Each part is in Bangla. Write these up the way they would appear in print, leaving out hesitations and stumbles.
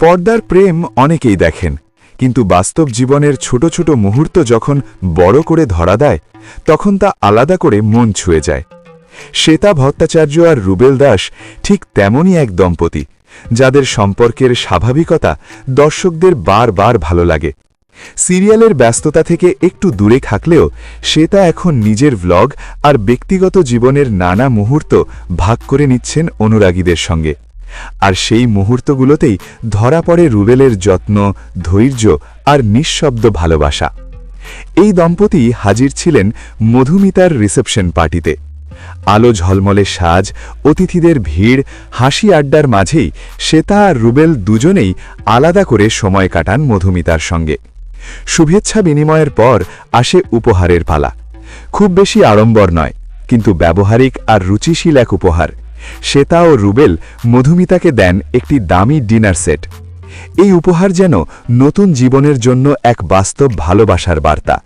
পর্দার প্রেম অনেকেই দেখেন, কিন্তু বাস্তব জীবনের ছোট ছোট মুহূর্ত যখন বড় করে ধরা দেয় তখন তা আলাদা করে মন ছুঁয়ে যায়। শ্বেতা ভট্টাচার্য আর রুবেল দাস ঠিক তেমনই এক দম্পতি, যাদের সম্পর্কের স্বাভাবিকতা দর্শকদের বারবার ভালো লাগে। সিরিয়ালের ব্যস্ততা থেকে একটু দূরে থাকলেও শ্বেতা এখন নিজের ভ্লগ আর ব্যক্তিগত জীবনের নানা মুহূর্ত ভাগ করে নিচ্ছেন অনুরাগীদের সঙ্গে। আর সেই মুহূর্তগুলোতেই ধরা পড়ে রুবেলের যত্ন, ধৈর্য আর নিঃশব্দ ভালোবাসা। এই দম্পতি হাজির ছিলেন মধুমিতার রিসেপশন পার্টিতে। আলো ঝলমলে সাজ, অতিথিদের ভিড়, হাসি আড্ডার মাঝেই শ্বেতা আর রুবেল দুজনেই আলাদা করে সময় কাটান মধুমিতার সঙ্গে। শুভেচ্ছা বিনিময়ের পর আসে উপহারের পালা। খুব বেশি আড়ম্বর নয়, কিন্তু ব্যবহারিক আর রুচিশীল এক উপহার। শ্বেতা ও রুবেল মধুমিতাকে দেন একটি দামি ডিনার সেট। এই উপহার যেন নতুন জীবনের জন্য এক বাস্তব ভালোবাসার বার্তা।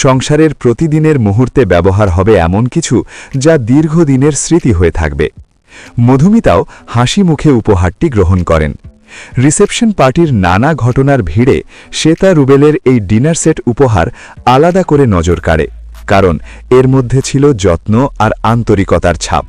সংসারের প্রতিদিনের মুহূর্তে ব্যবহার হবে এমন কিছু যা দীর্ঘদিনের স্মৃতি হয়ে থাকবে। মধুমিতাও হাসি মুখে উপহারটি গ্রহণ করেন। রিসেপশন পার্টির নানা ঘটনার ভিড়ে শ্বেতা রুবেলের এই ডিনার সেট উপহার আলাদা করে নজর কাড়ে, কারণ এর মধ্যে ছিল যত্ন আর আন্তরিকতার ছাপ।